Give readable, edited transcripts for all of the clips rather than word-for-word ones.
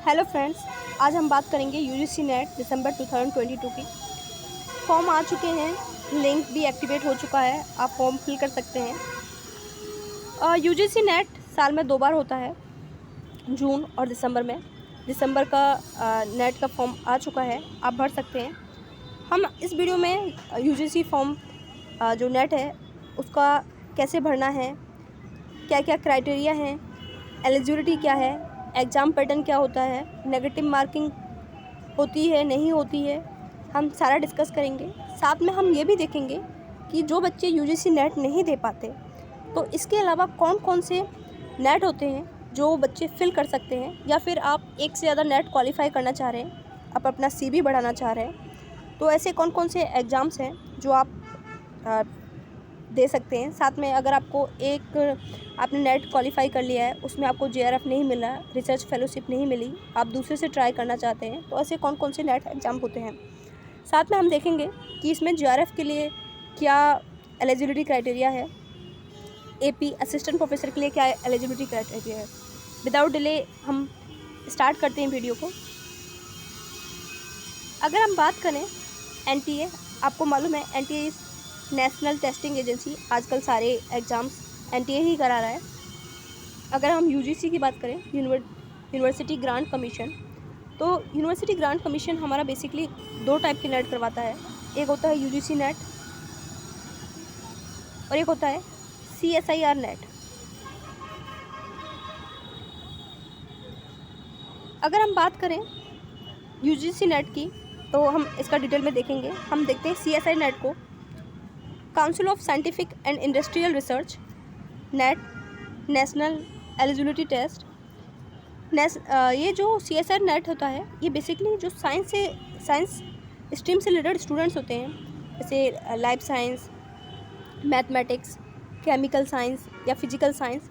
Hello friends, आज हम बात करेंगे यूजीसी नेट दिसंबर 2022 की। फॉर्म आ चुके हैं, लिंक भी एक्टिवेट हो चुका है, आप फॉर्म फिल कर सकते हैं। यूजीसी नेट साल में 2 बार होता है, जून और दिसंबर में। दिसंबर का नेट का फॉर्म आ चुका है, आप भर सकते हैं। हम इस वीडियो में यूजीसी फॉर्म जो नेट है उसका कैसे भरना है, क्या क्या क्राइटेरिया हैं, एलिजिबिलिटी क्या है, एग्ज़ाम पैटर्न क्या होता है, नेगेटिव मार्किंग होती है नहीं होती है, हम सारा डिस्कस करेंगे। साथ में हम ये भी देखेंगे कि जो बच्चे यूजीसी नेट नहीं दे पाते तो इसके अलावा कौन कौन से नेट होते हैं जो बच्चे फिल कर सकते हैं, या फिर आप एक से ज़्यादा नेट क्वालिफाई करना चाह रहे हैं, आप अपना सीवी बढ़ाना चाह रहे हैं, तो ऐसे कौन कौन से एग्ज़ाम्स हैं जो आप दे सकते हैं। साथ में अगर आपको आपने नेट क्वालिफाई कर लिया है, उसमें आपको जेआरएफ नहीं मिला, रिसर्च फेलोशिप नहीं मिली, आप दूसरे से ट्राई करना चाहते हैं, तो ऐसे कौन कौन से नेट एग्ज़ाम होते हैं। साथ में हम देखेंगे कि इसमें जेआरएफ के लिए क्या एलिजिबिलिटी क्राइटेरिया है, एपी असिस्टेंट प्रोफेसर के लिए क्या एलिजिबिलिटी क्राइटेरिया है। विदाउट डिले हम स्टार्ट करते हैं वीडियो को। अगर हम बात करें एनटीए, आपको मालूम है एनटीए नेशनल टेस्टिंग एजेंसी, आजकल सारे एग्ज़ाम्स एनटीए ही करा रहा है। अगर हम यूजीसी की बात करें, यूनिवर्सिटी ग्रांट कमीशन, तो यूनिवर्सिटी ग्रांट कमीशन हमारा बेसिकली 2 टाइप के नेट करवाता है। एक होता है यूजीसी नेट और एक होता है सीएसआईआर नेट। अगर हम बात करें यूजीसी नेट की तो हम इसका डिटेल में देखेंगे। हम देखते हैं सीएसआई नेट को, council of scientific and industrial research net, national eligibility test. ये जो सीएसआर नेट होता है ये बेसिकली जो साइंस स्ट्रीम से रिलेटेड स्टूडेंट्स होते हैं, जैसे life science, mathematics, chemical science या फिजिकल साइंस,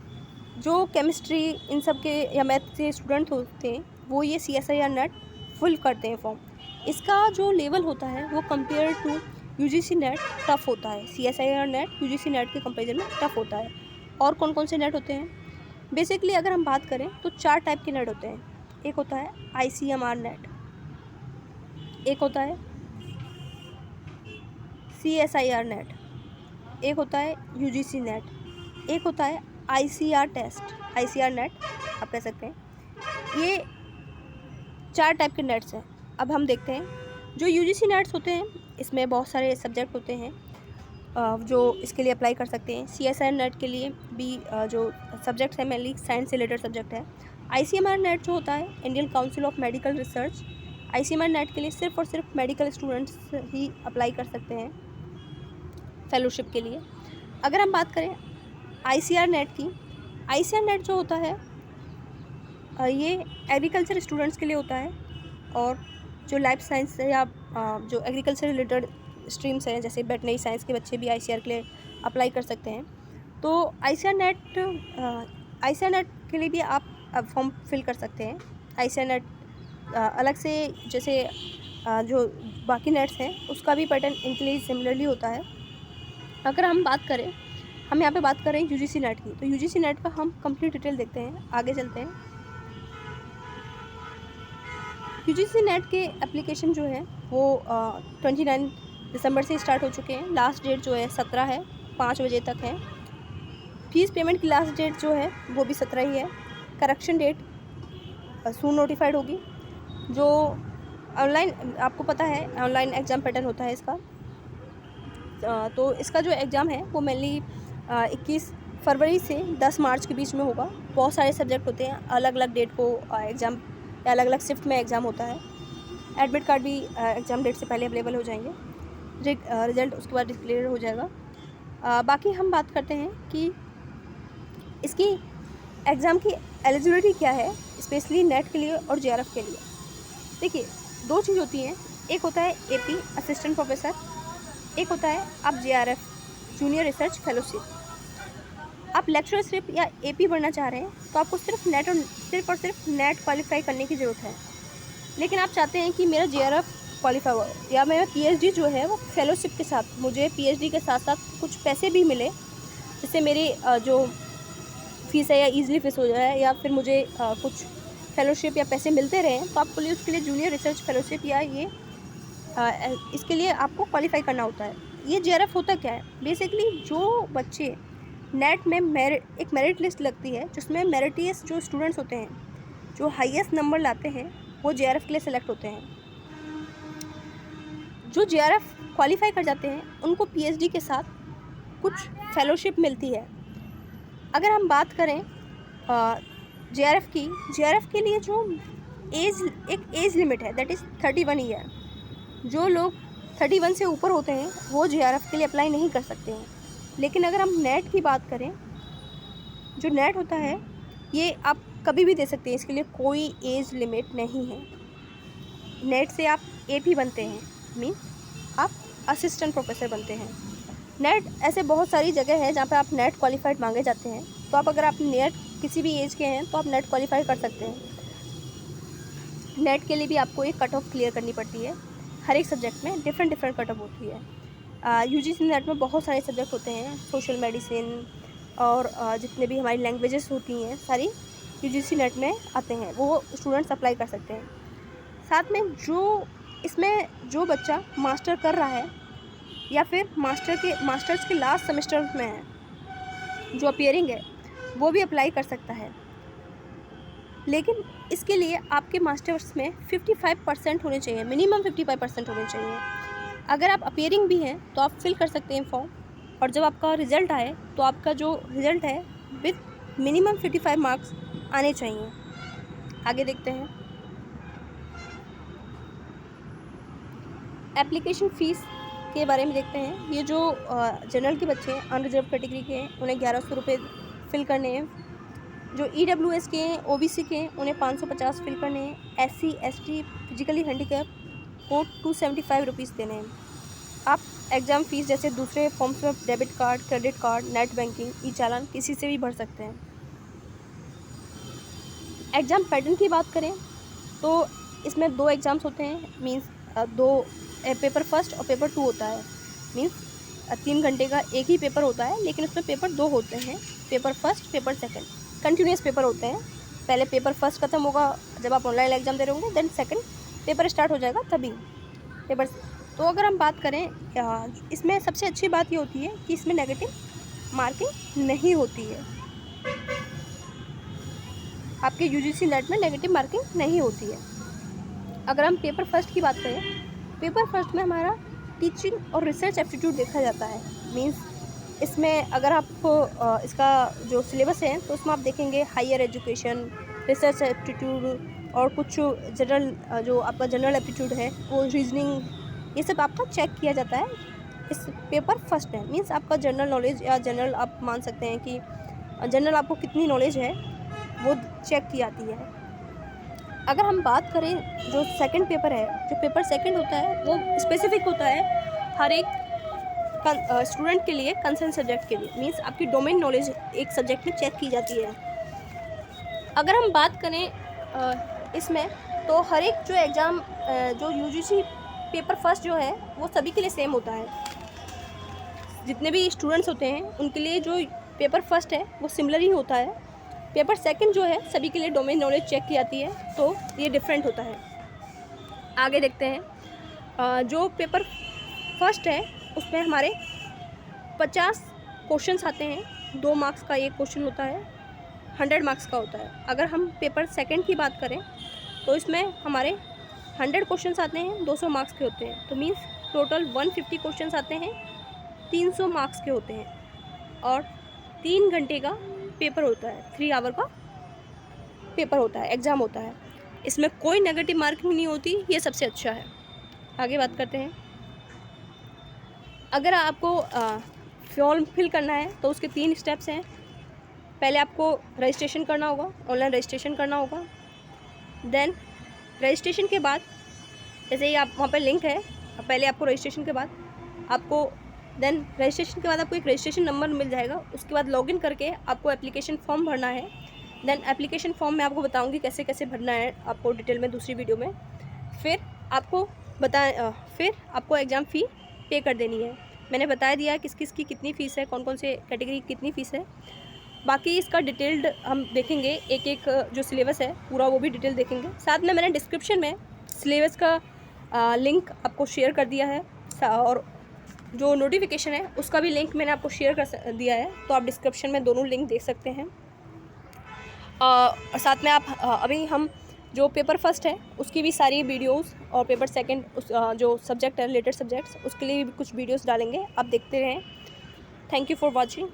जो केमिस्ट्री इन सब के या मैथ से स्टूडेंट होते हैं, वो ये सीएसआईआर नेट फुल करते हैं फॉर्म। इसका जो लेवल होता है वो compare to UGC net tough होता है। सीएसआईआर नेट यूजीसी नेट के कंपेरिजन में टफ़ होता है। और कौन कौन से नेट होते हैं, बेसिकली अगर हम बात करें तो 4 टाइप के नेट होते हैं। एक होता है आईसीएमआर नेट, एक होता है सीएसआईआर नेट, एक होता है यूजीसी नेट, एक होता है आईसीआर टेस्ट, आईसीआर नेट आप कह सकते हैं। ये 4 टाइप के नेट्स हैं। अब हम देखते हैं जो यूजीसी नेट्स होते हैं, इसमें बहुत सारे सब्जेक्ट होते हैं जो इसके लिए अप्लाई कर सकते हैं। सीएसआईआर नेट के लिए भी जो सब्जेक्ट्स हैं मेनली साइंस से रिलेटेड सब्जेक्ट है। आईसीएमआर नेट जो होता है Indian council of medical research, ICMR net के लिए सिर्फ और सिर्फ मेडिकल स्टूडेंट्स ही अप्लाई कर सकते हैं फेलोशिप के लिए। अगर हम बात करें आईसीआर नेट की, आईसीआर नेट जो होता है ये एग्रीकल्चर स्टूडेंट्स के लिए होता है, और जो लाइफ साइंस या जो एग्रीकल्चर रिलेटेड स्ट्रीम्स हैं, जैसे वेटनरी साइंस के बच्चे भी आईसीआर के लिए अप्लाई कर सकते हैं। तो आईसीआर नेट के लिए भी आप फॉर्म फिल कर सकते हैं। आईसीआर नेट अलग से, जैसे जो बाकी नेट्स हैं उसका भी पैटर्न इनके लिए सिमिलरली होता है। अगर हम बात करें, हम यहाँ पे बात कर रहे हैं यूजीसी नेट की, तो यूजीसी नेट का हम कंप्लीट डिटेल देखते हैं। आगे चलते हैं। यूजीसी नेट के एप्लीकेशन जो है वो 29 दिसंबर से स्टार्ट हो चुके हैं। लास्ट डेट जो है 17 है, 5 बजे तक है। फीस पेमेंट की लास्ट डेट जो है वो भी 17 ही है। करेक्शन डेट सून नोटिफाइड होगी। जो ऑनलाइन, आपको पता है ऑनलाइन एग्ज़ाम पैटर्न होता है इसका, तो इसका जो एग्ज़ाम है वो मेनली 21 फरवरी से 10 मार्च के बीच में होगा। बहुत सारे सब्जेक्ट होते हैं, अलग अलग डेट को एग्ज़ाम या अलग अलग शिफ्ट में एग्ज़ाम होता है। एडमिट कार्ड भी एग्ज़ाम डेट से पहले अवेलेबल हो जाएंगे, रिज़ल्ट उसके बाद डिक्लेयर हो जाएगा। बाकी हम बात करते हैं कि इसकी एग्ज़ाम की एलिजिबिलिटी क्या है, स्पेशली नेट के लिए और जेआरएफ के लिए। देखिए, 2 चीज़ होती हैं, एक होता है एपी असिस्टेंट प्रोफेसर, एक होता है आप जेआरएफ जूनियर रिसर्च फेलोशिप। आप लेक्चरशिप या एपी बनना चाह रहे हैं तो आपको सिर्फ नेट क्वालिफाई करने की ज़रूरत है। लेकिन आप चाहते हैं कि मेरा जेआरएफ क्वालिफाई हो या मेरा पीएचडी जो है वो फेलोशिप के साथ, मुझे पीएचडी के साथ साथ कुछ पैसे भी मिले, जिससे मेरी जो फीस है या ईजिली फीस हो जाए, या फिर मुझे कुछ फेलोशिप या पैसे मिलते रहें, तो आपको लिए उसके लिए जूनियर रिसर्च फेलोशिप या ये इसके लिए आपको क्वालिफाई करना होता है। ये JRF होता क्या है? बेसिकली जो बच्चे नेट में एक मेरिट लिस्ट लगती है, जिसमें मेरिटियस जो स्टूडेंट्स होते हैं, जो हाईएस्ट नंबर लाते हैं, वो JRF के लिए सेलेक्ट होते हैं। जो JRF क्वालिफाई कर जाते हैं, उनको PhD के साथ कुछ फेलोशिप मिलती है। अगर हम बात करें JRF के लिए जो एक एज लिमिट है, दैट इज़ 31 ईयर। जो लोग 31 से ऊपर होते हैं वो JRF के लिए अप्लाई नहीं कर सकते हैं। लेकिन अगर हम नेट की बात करें, जो नेट होता है ये आप कभी भी दे सकते हैं, इसके लिए कोई एज लिमिट नहीं है। नेट से आप AP बनते हैं, मीन्स आप असिस्टेंट प्रोफेसर बनते हैं। नेट ऐसे बहुत सारी जगह है जहाँ पे आप नेट क्वालिफाइड मांगे जाते हैं, तो अगर आप नेट किसी भी एज के हैं तो आप नेट क्वालिफाई कर सकते हैं। नेट के लिए भी आपको एक कट ऑफ क्लियर करनी पड़ती है। हर एक सब्जेक्ट में डिफरेंट कट ऑफ होती है। UGC नेट में बहुत सारे सब्जेक्ट होते हैं, सोशल मेडिसिन और जितने भी हमारी लैंग्वेजेस होती हैं सारी UGC नेट में आते हैं, वो स्टूडेंट्स अप्लाई कर सकते हैं। साथ में जो बच्चा मास्टर कर रहा है या फिर मास्टर्स के लास्ट सेमेस्टर में है, जो अपीयरिंग है, वो भी अप्लाई कर सकता है। लेकिन इसके लिए आपके मास्टर्स में 55% होने चाहिए, मिनिमम 55% होने चाहिए। अगर आप अपीयरिंग भी हैं तो आप फिल कर सकते हैं फॉर्म, और जब आपका रिज़ल्ट आए तो आपका जो रिज़ल्ट है विथ मिनिमम 55 मार्क्स आने चाहिए। आगे देखते हैं। एप्लीकेशन फ़ीस के बारे में देखते हैं। ये जो जनरल के बच्चे हैं, अनरिजर्व कैटेगरी के हैं, उन्हें 1100 रुपये फिल करने हैं। जो EWS के हैं, OBC के हैं, उन्हें 550 फिल करने हैं। SC ST फिजिकली हैंडीकैप को 275 रुपीज़ देने हैं। आप एग्ज़ाम फ़ीस जैसे दूसरे फॉर्म्स में debit card, credit card, net banking, E-चालान किसी से भी भर सकते हैं। एग्ज़ाम पैटर्न की बात करें तो इसमें 2 एग्ज़ाम्स होते हैं, मीन्स 2 पेपर फर्स्ट और पेपर 2 होता है। मीन्स 3 घंटे का एक ही पेपर होता है, लेकिन उसमें पेपर 2 होते हैं, paper first, paper second, continuous paper होते हैं। पहले पेपर फर्स्ट ख़त्म होगा जब आप ऑनलाइन एग्ज़ाम दे रहे होंगे, देन सेकंड पेपर स्टार्ट हो जाएगा तभी पेपर। तो अगर हम बात करें, इसमें सबसे अच्छी बात ये होती है कि इसमें नेगेटिव मार्किंग नहीं होती है। आपके UGC नेट में नेगेटिव मार्किंग नहीं होती है। अगर हम पेपर फर्स्ट की बात करें, पेपर फर्स्ट में हमारा टीचिंग और रिसर्च एप्टीट्यूड देखा जाता है। मीन्स इसमें अगर आप इसका जो सिलेबस है तो उसमें आप देखेंगे हायर एजुकेशन, रिसर्च एप्टीट्यूड और कुछ जनरल, जो आपका जनरल एप्टीट्यूड है वो रीजनिंग, ये सब आपका चेक किया जाता है इस पेपर फर्स्ट में। मीन्स आपका जनरल नॉलेज या जनरल आप मान सकते हैं कि जनरल आपको कितनी नॉलेज है वो चेक की जाती है। अगर हम बात करें जो सेकंड पेपर है, जो पेपर सेकंड होता है वो स्पेसिफिक होता है हर एक स्टूडेंट के लिए, कंसर्न सब्जेक्ट के लिए। मीन्स आपकी डोमेन नॉलेज एक सब्जेक्ट में चेक की जाती है। अगर हम बात करें इसमें तो हर एक जो एग्ज़ाम जो UGC पेपर फर्स्ट जो है वो सभी के लिए सेम होता है। जितने भी स्टूडेंट्स होते हैं उनके लिए जो पेपर फर्स्ट है वो सिमिलर ही होता है। पेपर सेकंड जो है सभी के लिए डोमेन नॉलेज चेक की जाती है, तो ये डिफरेंट होता है। आगे देखते हैं। जो पेपर फर्स्ट है उसमें हमारे 50 क्वेश्चंस आते हैं, 2 मार्क्स का एक क्वेश्चन होता है, 100 मार्क्स का होता है। अगर हम पेपर सेकंड की बात करें तो इसमें हमारे 100 क्वेश्चंस आते हैं, 200 मार्क्स के होते हैं। तो मीन्स टोटल 150 क्वेश्चंस आते हैं, 300 मार्क्स के होते हैं और 3 घंटे का पेपर होता है, 3 आवर का पेपर होता है, एग्ज़ाम होता है। इसमें कोई नेगेटिव मार्किंग नहीं होती, ये सबसे अच्छा है। आगे बात करते हैं। अगर आपको फॉर्म फिल करना है तो उसके 3 स्टेप्स हैं। पहले आपको रजिस्ट्रेशन करना होगा, ऑनलाइन रजिस्ट्रेशन करना होगा। देन रजिस्ट्रेशन के बाद जैसे ही आप वहाँ पर लिंक है, पहले आपको रजिस्ट्रेशन के बाद आपको रजिस्ट्रेशन के बाद आपको एक रजिस्ट्रेशन नंबर मिल जाएगा। उसके बाद लॉगिन करके आपको एप्लीकेशन फॉर्म भरना है। देन एप्लीकेशन फॉर्म मैं आपको बताऊंगी कैसे कैसे भरना है आपको डिटेल में दूसरी वीडियो में। फिर आपको एग्ज़ाम फ़ी पे कर देनी है। मैंने बता दिया किस किस की कितनी फ़ीस है, कौन कौन से कैटेगरी की कितनी फ़ीस है। बाकी इसका डिटेल्ड हम देखेंगे, एक एक जो सिलेबस है पूरा वो भी डिटेल देखेंगे। साथ में मैंने डिस्क्रिप्शन में सिलेबस का लिंक आपको शेयर कर दिया है, और जो नोटिफिकेशन है उसका भी लिंक मैंने आपको शेयर कर दिया है, तो आप डिस्क्रिप्शन में दोनों लिंक देख सकते हैं। साथ में आप अभी हम जो पेपर फर्स्ट है उसकी भी सारी वीडियोस, और पेपर सेकंड जो सब्जेक्ट है रिलेटेड सब्जेक्ट्स, उसके लिए भी कुछ वीडियोस डालेंगे, आप देखते रहें। Thank you for watching.